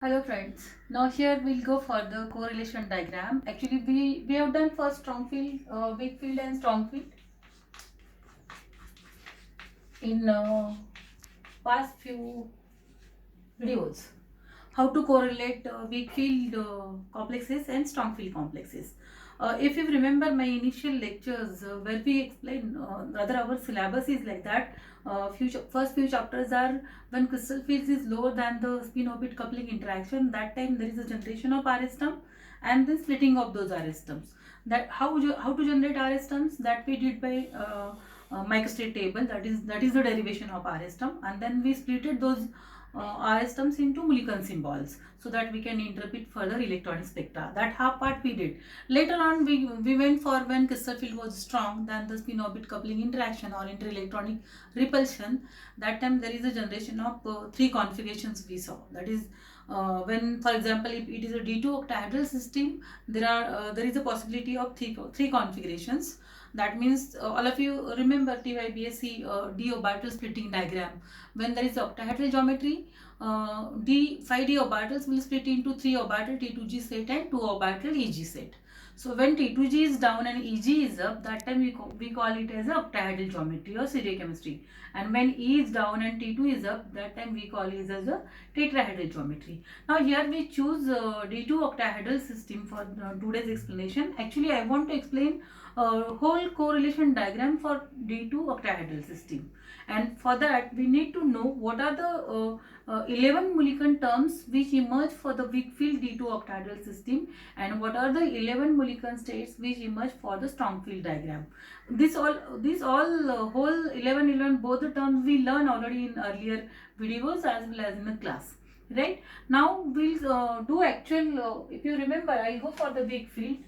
Hello friends. Now here we'll go for the correlation diagram. Actually we have done for strong field, weak field and strong field in past few videos. How to correlate weak field complexes and strong field complexes. If you remember my initial lectures where we explain, rather our syllabus is like that. First few chapters are when crystal fields is lower than the spin orbit coupling interaction. That time there is a generation of R stump and then splitting of those R stumps. That how to generate R stumps, that we did by microstate table. That is the derivation of R stump, and then we splitted those R stumps into Mulliken symbols so that we can interpret further electronic spectra. That half part we did. Later on, we went for when crystal field was strong than the spin orbit coupling interaction or inter-electronic repulsion. That time there is a generation of three configurations we saw. That is when, for example, if it is a D2 octahedral system, there is a possibility of three configurations. That means all of you remember TYBSc d orbital splitting diagram. When there is octahedral geometry, 5d orbitals will split into 3 orbital T2g set and 2 orbital EG set. So when T2g is down and EG is up, that time we call it as a octahedral geometry or stereochemistry. And when E is down and T2 is up, that time we call it as a tetrahedral geometry. Now here we choose D2 octahedral system for today's explanation. Actually I want to explain whole correlation diagram for D2 octahedral system, and for that we need to know what are the 11 Mulliken terms which emerge for the weak field D2 octahedral system, and what are the 11 Mulliken states which emerge for the strong field diagram. This all whole 11 both the terms we learn already in earlier videos as well as in the class. Right now we'll do actual. If you remember, I'll go for the weak field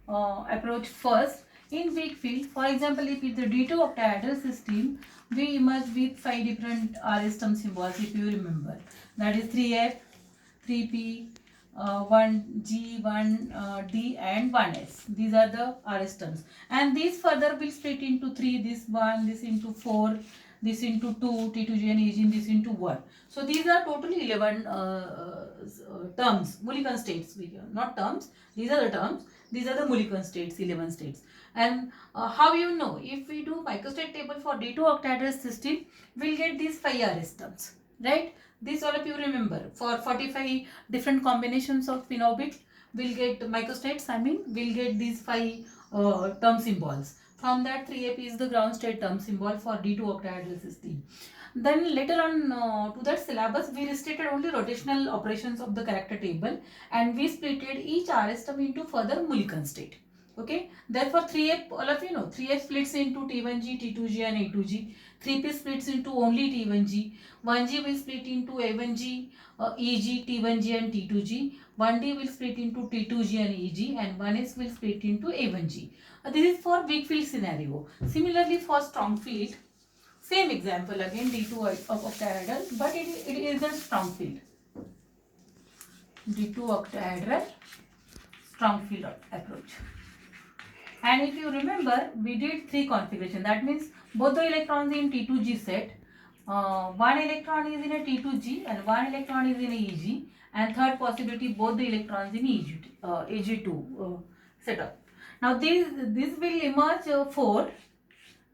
approach first. In weak field, for example, if it's the D2 octahedral system, we emerge with 5 different R stump symbols, if you remember. That is 3F, 3P, 1G, 1D and 1S. These are the R stumps. And these further will split into 3, this 1, this into 4, this into 2, T2G and EG, this into 1. So these are totally 11 terms, Mulliken states. Not terms, these are the terms. These are the Mulliken states, 11 states. And how you know? If we do microstate table for D2 octahedral system, we'll get these 5 R stumps, right? This all of you remember. For 45 different combinations of spin orbit, we'll get microstates. We'll get these 5 term symbols. From that, 3AP is the ground state term symbol for D2 octahedral system. Then later on to that syllabus, we restricted only rotational operations of the character table, and we splitted each R stump into further Mulliken state. Okay, therefore 3F, all of you know, 3F splits into T1G, T2G and A2G. 3P splits into only T1G. 1G will split into A1G, EG, T1G and T2G. 1D will split into T2G and EG, and 1S will split into A1G. This is for weak field scenario. Similarly for strong field, same example again, D2 of octahedral, but it is a strong field. D2 octahedral strong field approach. And if you remember, we did 3 configuration. That means both the electrons in T2G set, one electron is in a T2G and one electron is in a EG, and third possibility both the electrons in EG2 setup. Now this will emerge 4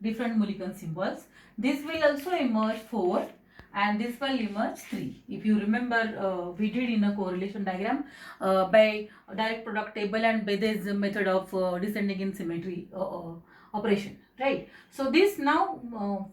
different Mulliken symbols. This will also emerge 4 and this will emerge 3. If you remember, we did in a correlation diagram by direct product table and Bethes method of descending in symmetry operation, right? So this now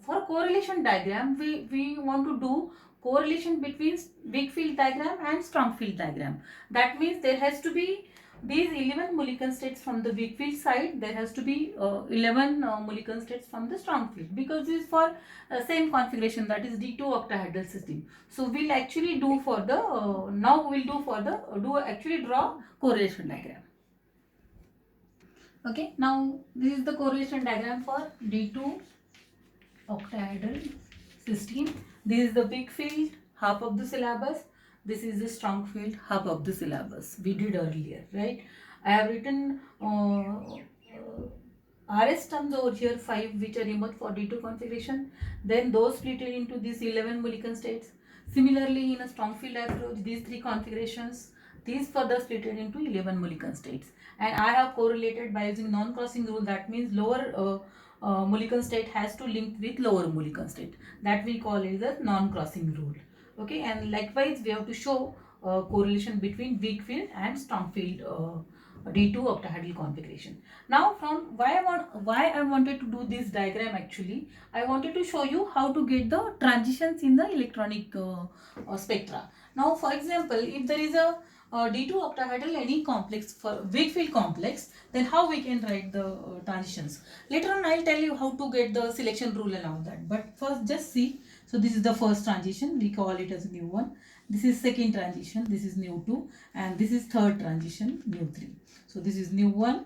for correlation diagram, we want to do correlation between weak field diagram and strong field diagram. That means there has to be these 11 Mulliken states from the weak field side, there has to be 11 Mulliken states from the strong field, because this is for same configuration, that is D2 octahedral system. So we'll actually do for the now we'll do for the actually draw correlation diagram. Okay, now this is the correlation diagram for D2 octahedral system. This is the weak field, half of the syllabus. This is the strong field, half of the syllabus we did earlier, right? I have written RS terms over here, 5 which are emerged for D2 configuration. Then those split into these 11 Mulliken states. Similarly, in a strong field approach, these three configurations, these further split into 11 Mulliken states. And I have correlated by using non-crossing rule. That means lower Mulliken state has to link with lower Mulliken state. That we call it the non-crossing rule. Okay, and likewise we have to show correlation between weak field and strong field D2 octahedral configuration. Now, from why I wanted to do this diagram, actually I wanted to show you how to get the transitions in the electronic spectra. Now, for example, if there is a D2 octahedral any complex for weak field complex, then how we can write the transitions. Later on I'll tell you how to get the selection rule and all that, but first just see. So this is the first transition, we call it as new 1. This is second transition, this is new 2, and this is third transition, new 3. So this is new 1,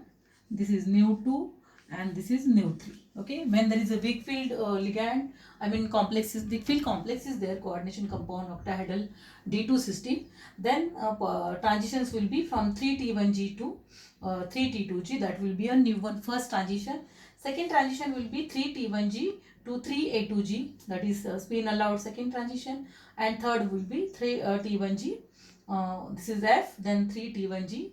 this is new 2, and this is new 3. Okay, when there is a weak field ligand, I mean complexes, weak field complex is there, coordination compound octahedral D2 system, then transitions will be from 3T1G to 3T2G. That will be a new one, first transition. Second transition will be 3T1G to 3A2G, that is spin allowed second transition, and third will be 3T1G. This is F, then 3T1G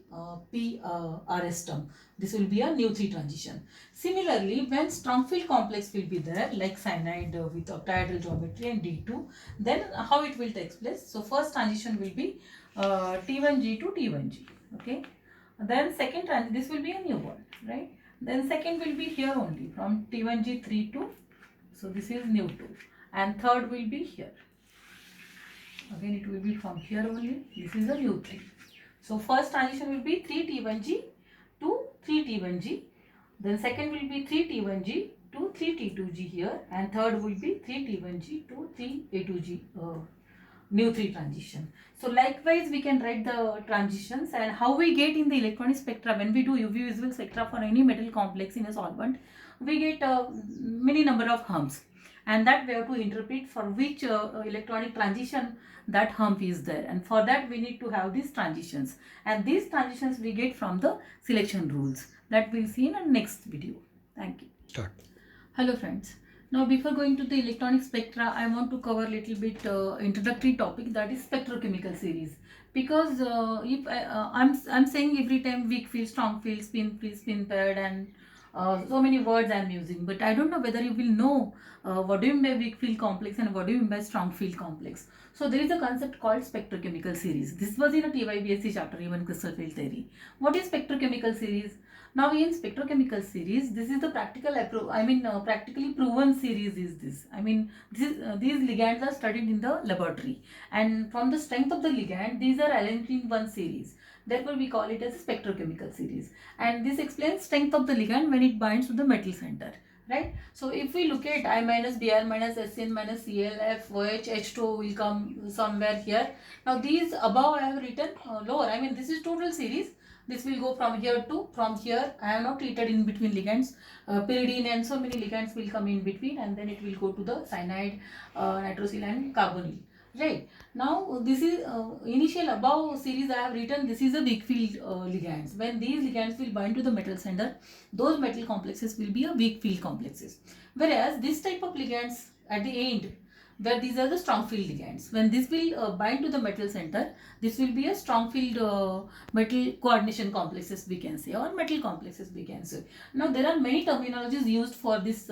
P RS term. This will be a new 3 transition. Similarly, when strong field complex will be there, like cyanide with octahedral geometry and D2, then how it will take place? So first transition will be T1G to T1G. Okay. Then second transition, this will be a new one, right? Then second will be here only from T1G3 to, so this is new 2, and third will be here. Again it will be from here only, this is a new 3. So first transition will be 3T1G to 3T1G, then second will be 3T1G to 3T2G here, and third will be 3T1G to 3A2G new 3 transition. So likewise we can write the transitions, and how we get in the electronic spectra when we do UV visible spectra for any metal complex in a solvent, we get many number of humps, and that we have to interpret for which electronic transition that hump is there, and for that we need to have these transitions, and these transitions we get from the selection rules that we'll see in our next video. Thank you. Start. Hello friends. Now before going to the electronic spectra, I want to cover a little bit introductory topic, that is spectrochemical series. Because if I'm saying every time weak field, strong field, spin free, spin paired, and so many words I'm using, but I don't know whether you will know what do you mean by weak field complex and what do you mean by strong field complex. So there is a concept called spectrochemical series. This was in a TYBSc chapter, even crystal field theory. What is spectrochemical series? Now in spectrochemical series, this is the practically proven series is this. I mean, these ligands are studied in the laboratory, and from the strength of the ligand, these are arranged in one series. Therefore, we call it as a spectrochemical series. And this explains strength of the ligand when it binds to the metal center. Right? So, if we look at I minus, Br minus, Sn minus, Cl, F, OH, H2 will come somewhere here. Now, these above I have written lower. I mean, this is total series. This will go from here to, from here. I have not treated in between ligands. Pyridine and so many ligands will come in between, and then it will go to the cyanide, nitrosyl and carbonyl. Right. Now this is initial above series I have written. This is a weak field ligands. When these ligands will bind to the metal center, those metal complexes will be a weak field complexes. Whereas this type of ligands at the end, where these are the strong field ligands. When this will bind to the metal center, this will be a strong field metal coordination complexes we can say, or metal complexes we can say. Now there are many terminologies used for this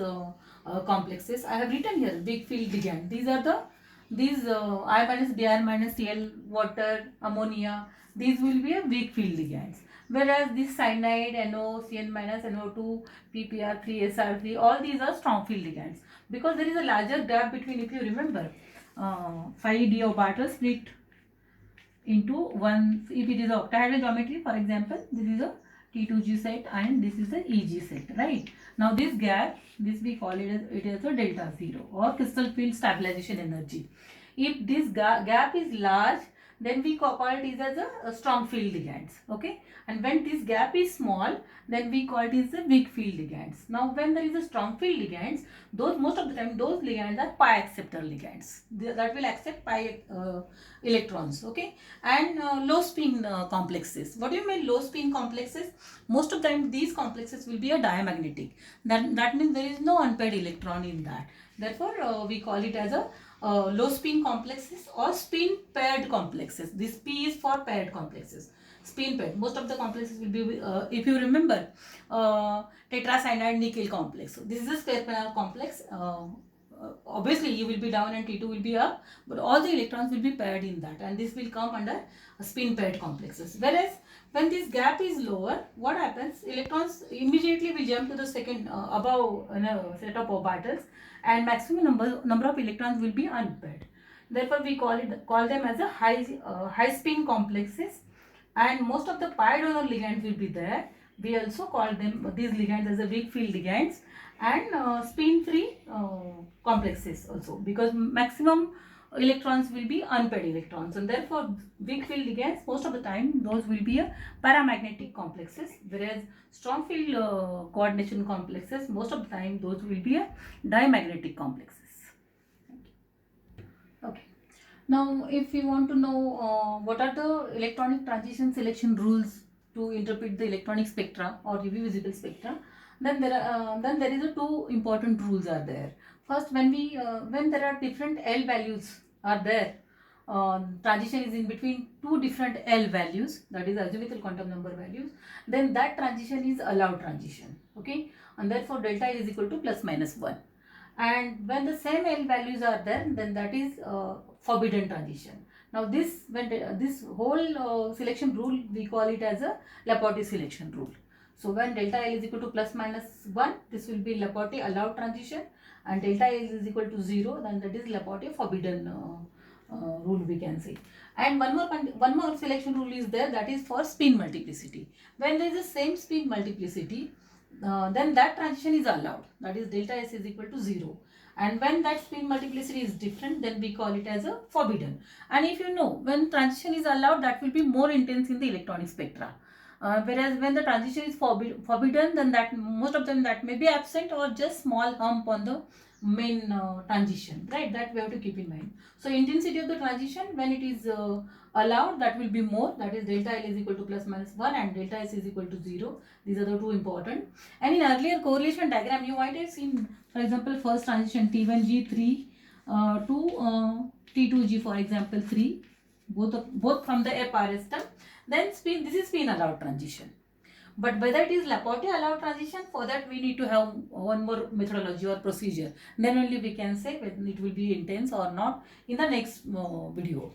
complexes. I have written here weak field ligand. These are the I minus, Br minus, Cl, water, ammonia, these will be a weak field ligands. Whereas this cyanide, NO, Cn minus, NO2, PPR3, SR3, all these are strong field ligands. Because there is a larger gap between, if you remember, 5D of Bartle split into one, if it is a octahedral geometry, for example, this is a T2G set and this is the EG set, right? Now this gap, this we call it as a delta 0 or crystal field stabilization energy. If this gap is large, then we call it as a strong field ligands, okay? And when this gap is small, then we call it as a weak field ligands. Now when there is a strong field ligands, those most of the time those ligands are pi acceptor ligands that will accept pi electrons, okay? And low spin complexes. What do you mean low spin complexes? Most of the time these complexes will be a diamagnetic. That means there is no unpaired electron in that. Therefore we call it as a low spin complexes or spin paired complexes. This P is for paired complexes. Spin paired. Most of the complexes will be, if you remember, tetracyanide nickel complex. So this is a square planar complex. Obviously you will be down and T2 will be up, but all the electrons will be paired in that, and this will come under spin paired complexes. Whereas when this gap is lower, what happens? Electrons immediately will jump to the second above set of orbitals, and maximum number of electrons will be unpaired. Therefore, we call them as a high spin complexes, and most of the pi donor ligands will be there. We also call them these ligands as a weak field ligands, and spin free complexes also, because maximum electrons will be unpaired electrons, and therefore weak field ligands most of the time those will be a paramagnetic complexes, whereas strong field coordination complexes most of the time those will be a diamagnetic complexes. Okay. Now, if you want to know what are the electronic transition selection rules to interpret the electronic spectra or UV visible spectra, then there is a two important rules are there. First, when there are different L values are there, transition is in between two different L values, that is azimuthal quantum number values, then that transition is allowed transition. Okay, and therefore delta L is equal to plus minus 1. And when the same L values are there, then that is forbidden transition. Now this whole selection rule, we call it as a Laporte selection rule. So when delta L is equal to plus minus 1, this will be Laporte allowed transition, and delta L is equal to 0, then that is Laporte forbidden rule, we can say. And one more selection rule is there, that is for spin multiplicity. When there is the same spin multiplicity, then that transition is allowed, that is delta S is equal to 0. And when that spin multiplicity is different, then we call it as a forbidden. And if you know, when transition is allowed, that will be more intense in the electronic spectra. Whereas when the transition is forbidden, then that most of them that may be absent or just small hump on the main transition, right? That we have to keep in mind. So intensity of the transition when it is allowed, that will be more, that is delta L is equal to plus minus 1 and delta S is equal to 0. These are the two important. And in earlier correlation diagram, you might have seen, for example, first transition T1G3 to T2G, for example, 3, both from the FRS term. Then this is spin allowed transition. But whether it is Laporte allowed transition, for that we need to have one more methodology or procedure. Then only we can say whether it will be intense or not in the next video.